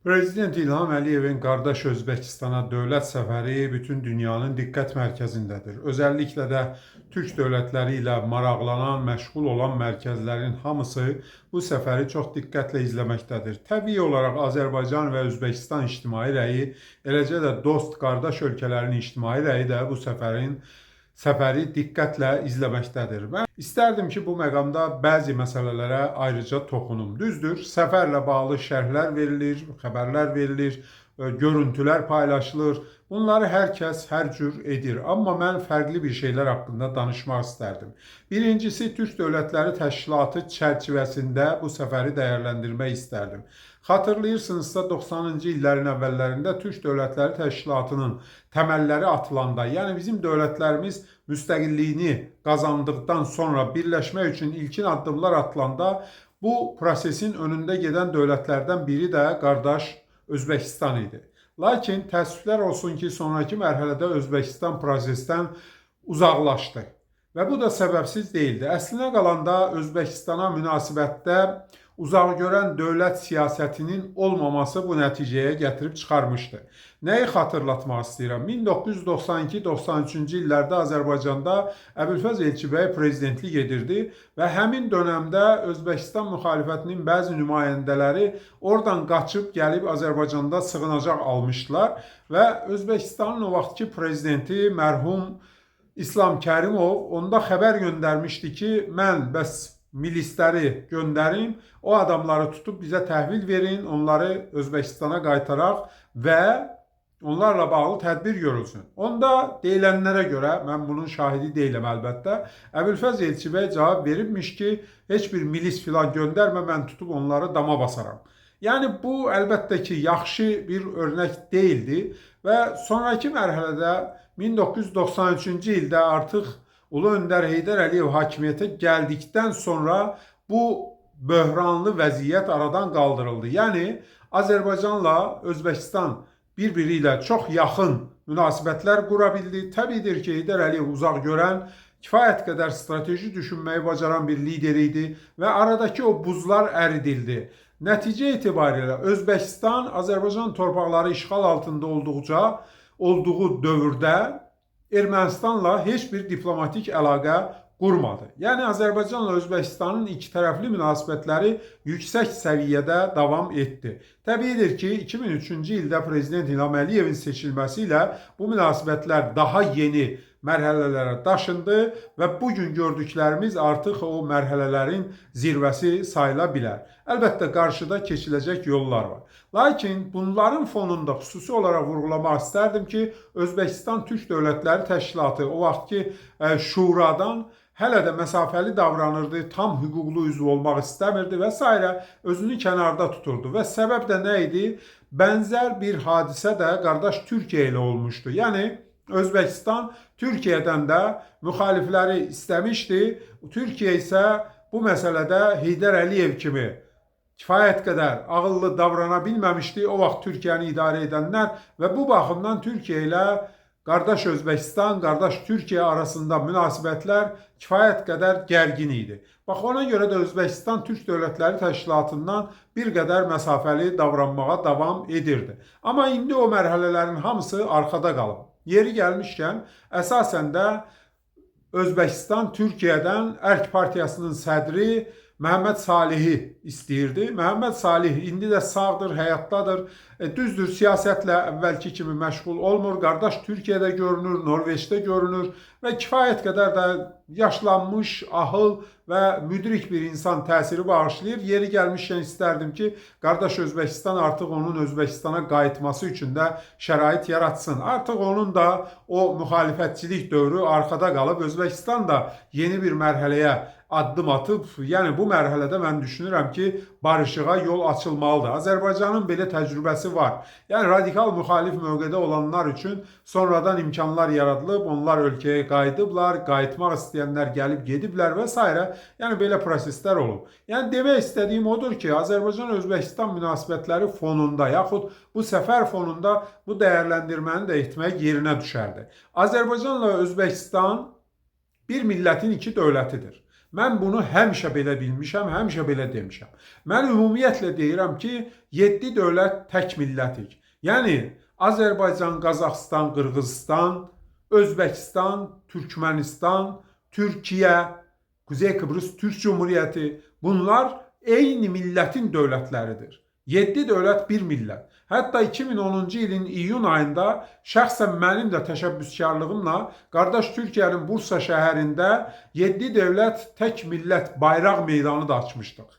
Prezident İlham Əliyevin qardaş Özbəkistana dövlət səfəri bütün dünyanın diqqət mərkəzindədir. Özəlliklə də Türk dövlətləri ilə maraqlanan, məşğul olan mərkəzlərin hamısı bu səfəri çox diqqətlə izləməkdədir. Təbii olaraq Azərbaycan və Özbəkistan ictimai rəyi, eləcə də dost, qardaş ölkələrin ictimai rəyi də bu səfəri diqqətlə izləməkdədir. Mən istərdim ki, bu məqamda bəzi məsələlərə ayrıca toxunum. Düzdür, səfərlə bağlı şərhlər verilir, xəbərlər verilir, görüntülər paylaşılır. Bunları hər kəs hər cür edir. Amma mən fərqli bir şeylər haqqında danışmaq istərdim. Birincisi, Türk Dövlətləri Təşkilatı çərçivəsində bu səfəri dəyərləndirmək istərdim. Xatırlayırsınızsa 90-cı illərin əvvəllərində Türk Dövlətləri Təşkilatının təməlləri atılanda, yəni bizim dövlətlərimiz müstəqilliyini qazandıqdan sonra birləşmək üçün ilkin addımlar atılanda bu prosesin önündə gedən dövlətlərdən biri də qardaş Özbəkistan idi. Lakin təəssüflər olsun ki, sonraki mərhələdə Özbəkistan prosesdən uzaqlaşdı. Və bu da səbəbsiz deyildi. Əslinə qalanda Özbəkistana münasibətdə uzaqgörən dövlət siyasətinin olmaması bu nəticəyə gətirib çıxarmışdı. Nəyi xatırlatmaq istəyirəm? 1992-93-cü illərdə Azərbaycanda Əbülfəz Elçibəy prezidentlik edirdi və həmin dönəmdə Özbəkistan müxalifətinin bəzi nümayəndələri oradan qaçıb gəlib Azərbaycanda sığınacaq almışdılar və Özbəkistanın o vaxtki prezidenti mərhum İslam Kərimov onda xəbər göndərmişdi ki, mən bəs milisləri göndərin, o adamları tutub bizə təhvil verin, onları Özbəkistana qaytaraq və onlarla bağlı tədbir görülsün. Onda deyilənlərə görə, mən bunun şahidi deyiləm əlbəttə, Əbülfəz Elçibəy cavab veribmiş ki, heç bir milis filan göndərmə, mən tutub onları dama basaram. Yəni bu əlbəttə ki, yaxşı bir örnək deyildi və sonraki mərhələdə 1993-cü ildə artıq Ulu Öndər Heydər Əliyev hakimiyyətə gəldikdən sonra bu böhranlı vəziyyət aradan qaldırıldı. Yəni Azərbaycanla Özbəkistan bir-biri ilə çox yaxın münasibətlər qura bildi. Təbiidir ki, Heydər Əliyev uzaq görən, kifayət qədər strateji düşünməyi bacaran bir lider idi və aradakı o buzlar əridildi. Nəticə itibarilə Özbəkistan Azərbaycan torpaqları işğal altında olduğu dövrdə Ermənistanla heç bir diplomatik əlaqə qurmadı. Yəni Azərbaycanla Özbəkistanın iki tərəfli münasibətləri yüksək səviyyədə davam etdi. Təbiidir ki, 2003-cü ildə Prezident İlham Əliyevin seçilməsi ilə bu münasibətlər daha yeni mərhələlərə daşındı və bugün gördüklərimiz artıq o mərhələlərin zirvəsi sayıla bilər. Əlbəttə, qarşıda keçiləcək yollar var. Lakin bunların fonunda xüsusi olaraq vurğulamaq istərdim ki, Özbəkistan Türk Dövlətləri Təşkilatı o vaxtki şuradan hələ də məsafəli davranırdı, tam hüquqlu üzv olmaq istəmirdi və s. özünü kənarda tuturdu. Və səbəb də nə idi? Bənzər bir hadisə də qardaş Türkiyə ilə olmuşdu. Yəni Özbəkistan Türkiyədən də müxalifləri istəmişdi. Türkiyə isə bu məsələdə Heydər Əliyev kimi kifayət qədər ağıllı davrana bilməmişdi. O vaxt Türkiyəni idarə edənlər və bu baxımdan Türkiyə ilə qardaş Özbəkistan, qardaş Türkiyə arasında münasibətlər kifayət qədər gərgin idi. Bax, ona görə də Özbəkistan Türk Dövlətləri Təşkilatından bir qədər məsafəli davranmağa davam edirdi. Amma indi o mərhələlərin hamısı arxada qalıb. Yeri gəlmişkən, əsasən də Özbəkistan Türkiyədən Ərk Partiyasının sədri Məhəmməd Salihi istəyirdi. Məhəmməd Salih indi də sağdır, həyatdadır. Düzdür, siyasətlə əvvəlki kimi məşğul olmur. Qardaş Türkiyədə görünür, Norveçdə görünür və kifayət qədər də yaşlanmış, ahıl və müdrik bir insan təsiri bağışlayır. Yeri gəlmişkən istərdim ki, qardaş Özbəkistan artıq onun Özbəkistana qayıtması üçün də şərait yaratsın. Artıq onun da o müxalifətçilik dövrü arxada qalıb, Özbəkistan da yeni bir mərhələyə addım atıb, yəni bu mərhələdə mən düşünürəm ki, barışığa yol açılmalıdır. Azərbaycanın belə təcrübəsi var. Yəni radikal müxalif mövqedə olanlar üçün sonradan imkanlar yaradılıb, onlar ölkəyə qayıdıblar, qayıtmaq istəyənlər gəlib gediblər və s. Yəni belə proseslər olub. Yəni demək istədiyim odur ki, Azərbaycan-Özbəkistan münasibətləri fonunda, yaxud bu səfər fonunda bu dəyərləndirməni də etmək yerinə düşərdi. Azərbaycanla Özbəkistan bir millətin iki dövlətidir. Mən bunu həmişə belə bilmişəm, həmişə belə demişəm. Mən ümumiyyətlə deyirəm ki, 7 dövlət tək millətik. Yəni Azərbaycan, Qazaxıstan, Qırğızistan, Özbəkistan, Türkmənistan, Türkiyə, Kuzey Kıbrıs Türk Cumhuriyyəti, bunlar eyni millətin dövlətləridir. 7 dövlət bir millət. Hətta 2010-cu ilin iyun ayında şəxsən mənim də təşəbbüskarlığımla qardaş Türkiyənin Bursa şəhərində 7 dövlət tək millət bayraq meydanı da açmışdıq.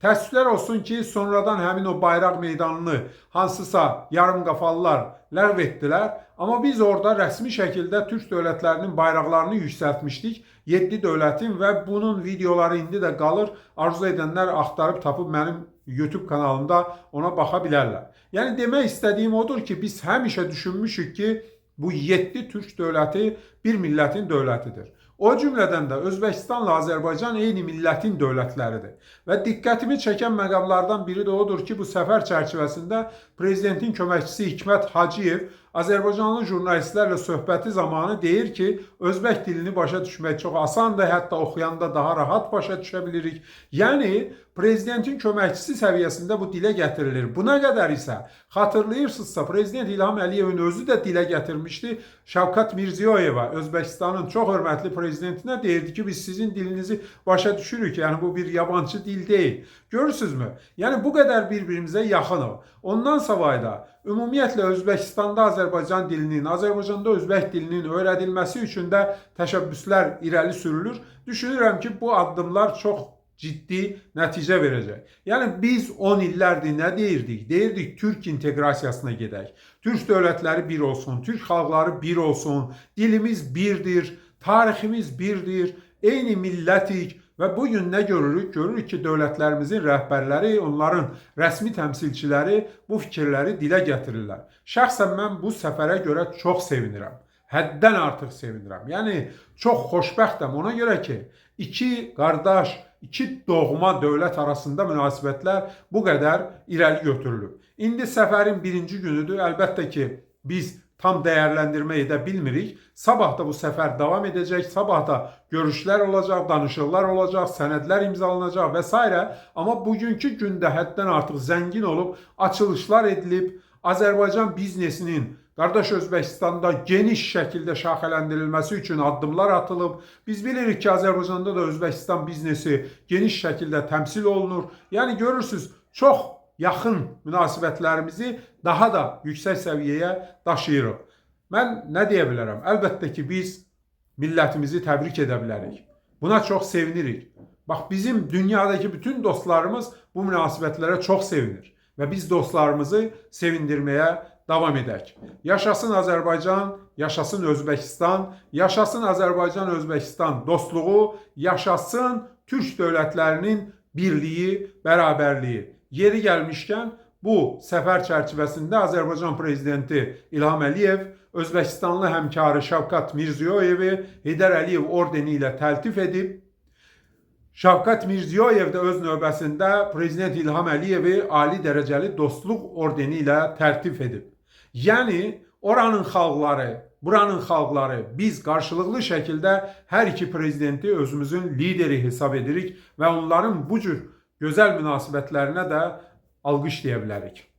Təəssüflər olsun ki, sonradan həmin o bayraq meydanını hansısa yarımqafalılar ləğv etdilər. Amma biz orada rəsmi şəkildə Türk dövlətlərinin bayraqlarını yüksəltmişdik. 7 dövlətin və bunun videoları indi də qalır. Arzu edənlər axtarıb tapıb mənim YouTube kanalımda ona baxa bilərlər. Yəni demək istədiyim odur ki, biz həmişə düşünmüşük ki, bu 7 Türk dövləti bir millətin dövlətidir. O cümlədən də Özbəkistanla Azərbaycan eyni millətin dövlətləridir. Və diqqətimi çəkən məqamlardan biri də odur ki, bu səfər çərçivəsində prezidentin köməkçisi Hikmət Hacıyev Azərbaycanlı jurnalistlərlə söhbəti zamanı deyir ki, Özbək dilini başa düşmək çox asandır, hətta oxuyanda daha rahat başa düşə bilirik. Yəni, prezidentin köməkçisi səviyyəsində bu dilə gətirilir. Buna qədər isə xatırlayırsınızsa, prezident İlham Əliyevin özü də dilə gətirmişdi. Şavkat Mirziyoyeva, Özbəkistanın çox hörmətli prezidentinə deyirdi ki, biz sizin dilinizi başa düşürük. Yəni, bu bir yabancı dil deyil. Görürsünüzmü? Yəni, bu qədər bir-birimizə yaxınıq. Ondan savayda, ümumiyyətlə Özbəkistanda Azərbaycan dilinin, Azərbaycanda Özbək dilinin öyrədilməsi üçün də təşəbbüslər irəli sürülür. Düşünürəm ki, bu addımlar çox ciddi nəticə verəcək. Yəni biz 10 illərdir nə deyirdik? Deyirdik Türk inteqrasiyasına gedək. Türk dövlətləri bir olsun, Türk xalqları bir olsun, dilimiz birdir, tariximiz birdir, eyni millətik. Və bugün nə görürük? Görürük ki, dövlətlərimizin rəhbərləri, onların rəsmi təmsilçiləri bu fikirləri dilə gətirirlər. Şəxsən mən bu səfərə görə çox sevinirəm. Həddən artıq sevinirəm. Yəni, çox xoşbəxtəm ona görə ki, iki qardaş, iki doğma dövlət arasında münasibətlər bu qədər irəli götürülür. İndi səfərin birinci günüdür. Əlbəttə ki, biz tam dəyərləndirmə edə bilmirik. Sabah da bu səfər davam edəcək. Sabah da görüşlər olacaq, danışıqlar olacaq, sənədlər imzalanacaq və s. Amma bugünkü gündə həddən artıq zəngin olub, açılışlar edilib, Azərbaycan biznesinin qardaş Özbəkistanda geniş şəkildə şaxələndirilməsi üçün addımlar atılıb. Biz bilirik ki, Azərbaycanda da Özbəkistan biznesi geniş şəkildə təmsil olunur. Yəni görürsünüz, çox yaxın münasibətlərimizi daha da yüksək səviyyəyə daşıyırıq. Mən nə deyə bilərəm? Əlbəttə ki, biz millətimizi təbrik edə bilərik. Buna çox sevinirik. Bax, bizim dünyadakı bütün dostlarımız bu münasibətlərə çox sevinir. Və biz dostlarımızı sevindirməyə davam edək. Yaşasın Azərbaycan, yaşasın Özbəkistan, yaşasın Azərbaycan-Özbəkistan dostluğu, yaşasın Türk dövlətlərinin birliyi, bərabərliyi. Yeri gəlmişkən, bu səfər çərçivəsində Azərbaycan prezidenti İlham Əliyev Özbəkistanlı həmkarı Şavkat Mirziyoyevi Heydər Əliyev ordeni ilə təltif edib. Şavkat Mirziyoyev də öz növbəsində prezident İlham Əliyevi ali dərəcəli dostluq ordeni ilə təltif edib. Yəni, oranın xalqları, buranın xalqları biz qarşılıqlı şəkildə hər iki prezidenti özümüzün lideri hesab edirik və onların bu cür gözəl münasibətlərinə də alqış deyə bilərik.